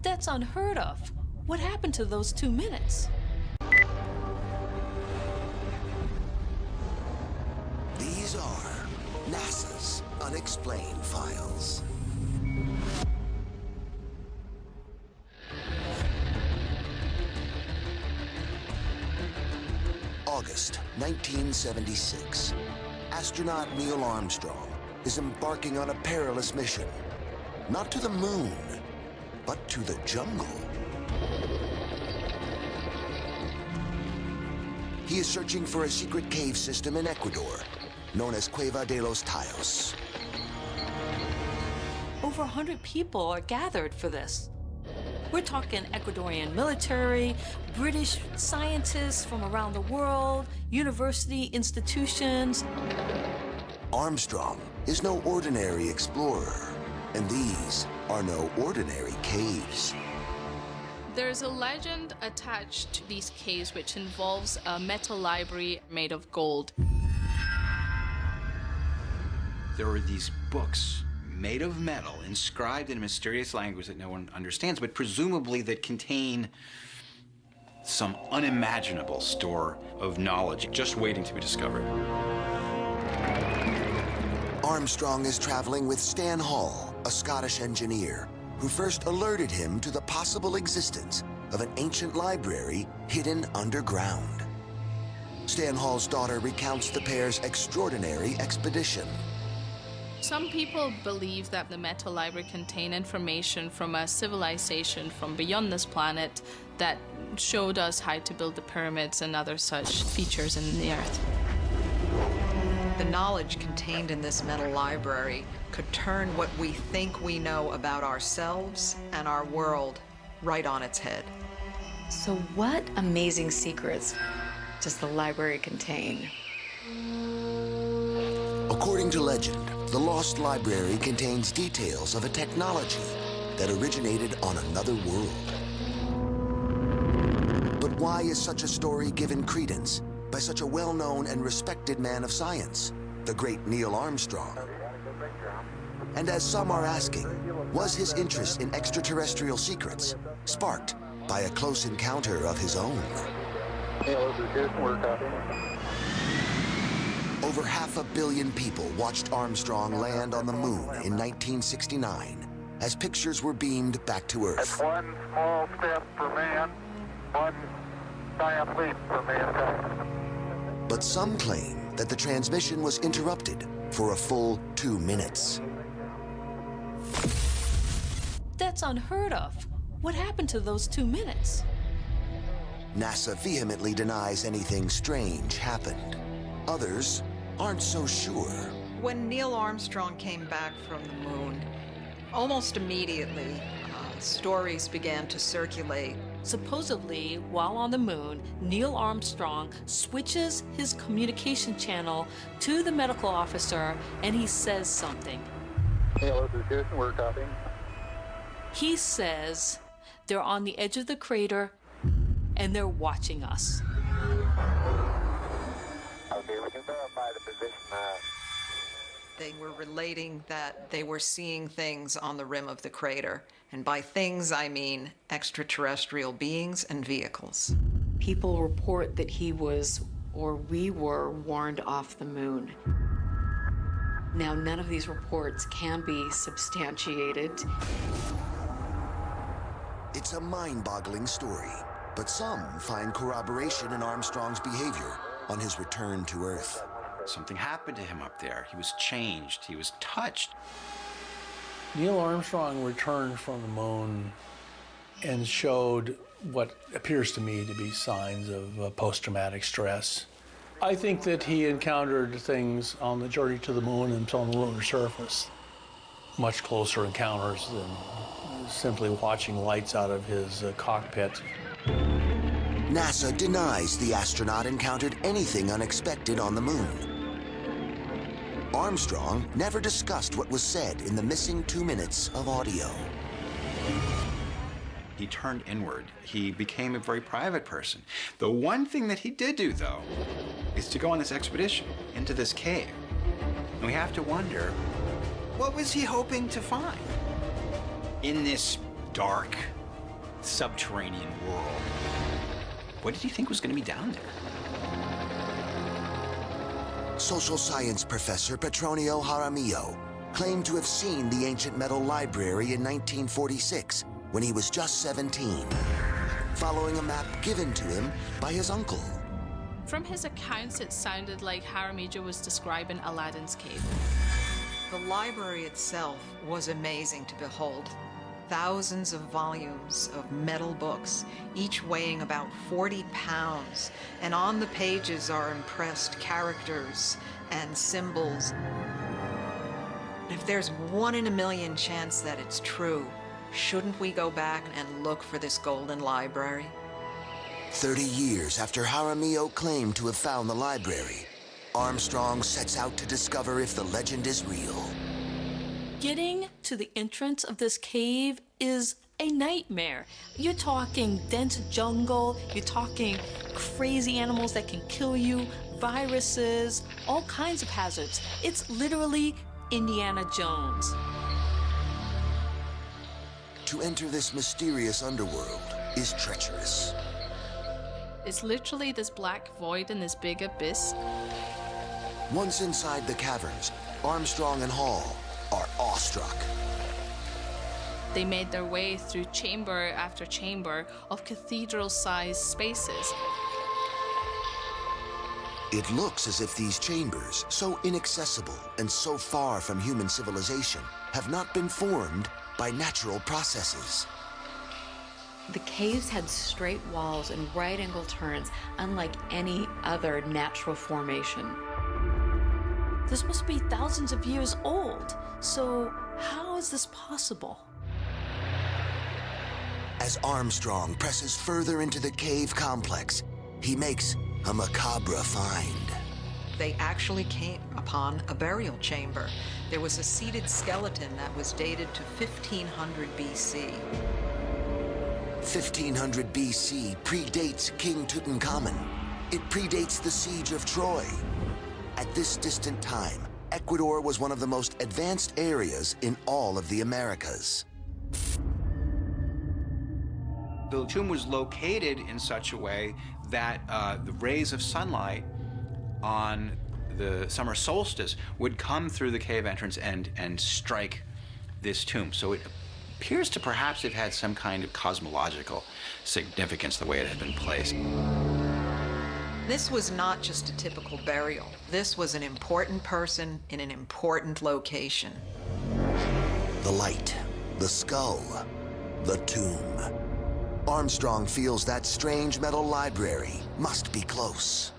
That's unheard of. What happened to those 2 minutes? These are NASA's unexplained files. August 1976. Astronaut Neil Armstrong is embarking on a perilous mission. Not to the moon, but to the jungle. He is searching for a secret cave system in Ecuador, known as Cueva de los Tallos. Over 100 people are gathered for this. We're talking Ecuadorian military, British scientists from around the world, university institutions. Armstrong is no ordinary explorer, and these are no ordinary caves. There's a legend attached to these caves which involves a metal library made of gold. There are these books made of metal, inscribed in a mysterious language that no one understands, but presumably that contain some unimaginable store of knowledge just waiting to be discovered. Armstrong is traveling with Stan Hall, a Scottish engineer, who first alerted him to the possible existence of an ancient library hidden underground. Stan Hall's daughter recounts the pair's extraordinary expedition. Some people believe that the metal library contained information from a civilization from beyond this planet that showed us how to build the pyramids and other such features in the earth. The knowledge contained in this metal library could turn what we think we know about ourselves and our world right on its head. So what amazing secrets does the library contain? According to legend, the lost library contains details of a technology that originated on another world. But why is such a story given credence by such a well-known and respected man of science, the great Neil Armstrong? And as some are asking, was his interest in extraterrestrial secrets sparked by a close encounter of his own? Over 500 million people watched Armstrong land on the moon in 1969 as pictures were beamed back to Earth. That's one small step for man, one giant leap for mankind. But some claim that the transmission was interrupted for a full 2 minutes. That's unheard of. What happened to those 2 minutes? NASA vehemently denies anything strange happened. Others aren't so sure. When Neil Armstrong came back from the moon, almost immediately, stories began to circulate. Supposedly, while on the moon, Neil Armstrong switches his communication channel to the medical officer and he says something. Hello, this is Houston, we're copying. He says they're on the edge of the crater and they're watching us. Okay, we can verify the position now. They were relating that they were seeing things on the rim of the crater. And by things, I mean extraterrestrial beings and vehicles. People report that he was, or we were, warned off the moon. Now, none of these reports can be substantiated. It's a mind-boggling story, but some find corroboration in Armstrong's behavior on his return to Earth. Something happened to him up there. He was changed. He was touched. Neil Armstrong returned from the moon and showed what appears to me to be signs of post-traumatic stress. I think that he encountered things on the journey to the moon and on the lunar surface, much closer encounters than simply watching lights out of his cockpit. NASA denies the astronaut encountered anything unexpected on the moon. Armstrong never discussed what was said in the missing 2 minutes of audio. He turned inward. He became a very private person. The one thing that he did do, though, is to go on this expedition into this cave. And we have to wonder, what was he hoping to find in this dark, subterranean world. What did he think was going to be down there? Social science professor Petronio Jaramillo claimed to have seen the ancient metal library in 1946 when he was just 17, following a map given to him by his uncle. From his accounts, it sounded like Jaramillo was describing Aladdin's cave. The library itself was amazing to behold. Thousands of volumes of metal books, each weighing about 40 pounds, and on the pages are impressed characters and symbols. If there's 1 in a million chance that it's true, shouldn't we go back and look for this golden library? 30 years after Jaramillo claimed to have found the library, Armstrong sets out to discover if the legend is real. Getting to the entrance of this cave is a nightmare. You're talking dense jungle, you're talking crazy animals that can kill you, viruses, all kinds of hazards. It's literally Indiana Jones. To enter this mysterious underworld is treacherous. It's literally this black void and this big abyss. Once inside the caverns, Armstrong and Hall are awestruck. They made their way through chamber after chamber of cathedral-sized spaces. It looks as if these chambers, so inaccessible and so far from human civilization, have not been formed by natural processes. The caves had straight walls and right-angle turns, unlike any other natural formation. This must be thousands of years old. So how is this possible? As Armstrong presses further into the cave complex, he makes a macabre find. They actually came upon a burial chamber. There was a seated skeleton that was dated to 1500 BC. 1500 BC predates King Tutankhamun. It predates the siege of Troy. At this distant time, Ecuador was one of the most advanced areas in all of the Americas. The tomb was located in such a way that the rays of sunlight on the summer solstice would come through the cave entrance and strike this tomb. So it appears to perhaps have had some kind of cosmological significance the way it had been placed. This was not just a typical burial. This was an important person in an important location. The light, the skull, the tomb. Armstrong feels that strange metal library must be close.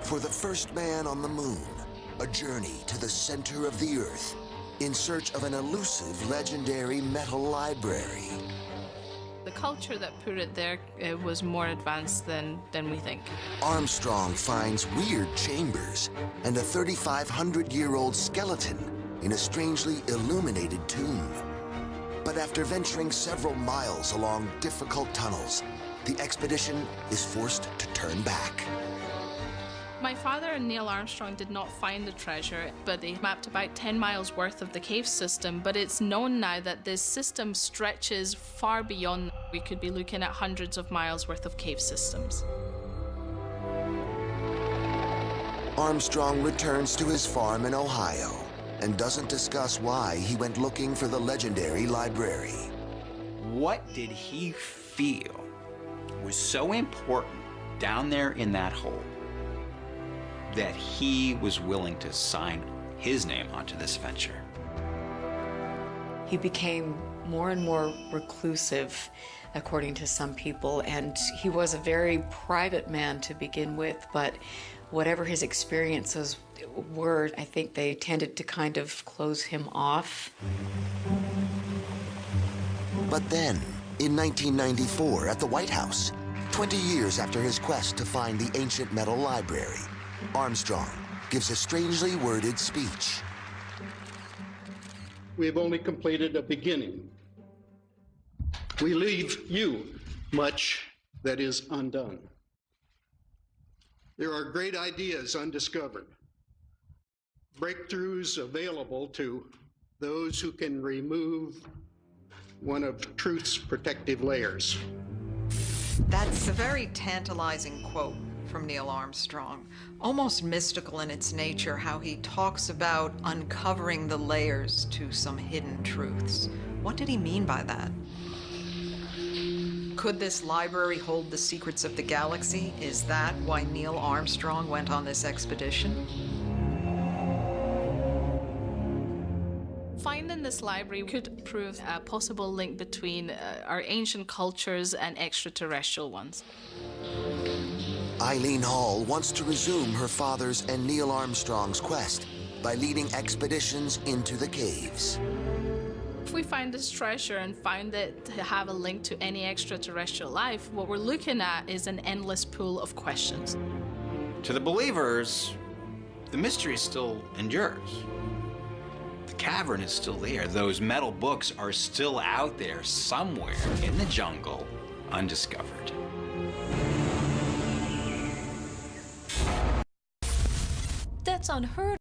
For the first man on the moon, a journey to the center of the Earth in search of an elusive, legendary metal library. The culture that put it there was more advanced than we think. Armstrong finds weird chambers and a 3,500-year-old skeleton in a strangely illuminated tomb. But after venturing several miles along difficult tunnels, the expedition is forced to turn back. My father and Neil Armstrong did not find the treasure, but they mapped about 10 miles worth of the cave system. But it's known now that this system stretches far beyond. We could be looking at hundreds of miles worth of cave systems. Armstrong returns to his farm in Ohio and doesn't discuss why he went looking for the legendary library. What did he feel was so important down there in that hole that he was willing to sign his name onto this venture? He became more and more reclusive, according to some people, and he was a very private man to begin with, but whatever his experiences were, I think they tended to kind of close him off. But then, in 1994, at the White House, 20 years after his quest to find the ancient metal library, Armstrong gives a strangely worded speech. We have only completed a beginning. We leave you much that is undone. There are great ideas undiscovered. breakthroughs available to those who can remove one of truth's protective layers. That's a very tantalizing quote from Neil Armstrong, almost mystical in its nature, how he talks about uncovering the layers to some hidden truths. What did he mean by that? Could this library hold the secrets of the galaxy? Is that why Neil Armstrong went on this expedition? Finding this library could prove a possible link between our ancient cultures and extraterrestrial ones. Eileen Hall wants to resume her father's and Neil Armstrong's quest by leading expeditions into the caves. If we find this treasure and find it to have a link to any extraterrestrial life, what we're looking at is an endless pool of questions. To the believers, the mystery still endures. The cavern is still there. Those metal books are still out there somewhere in the jungle, undiscovered. That's unheard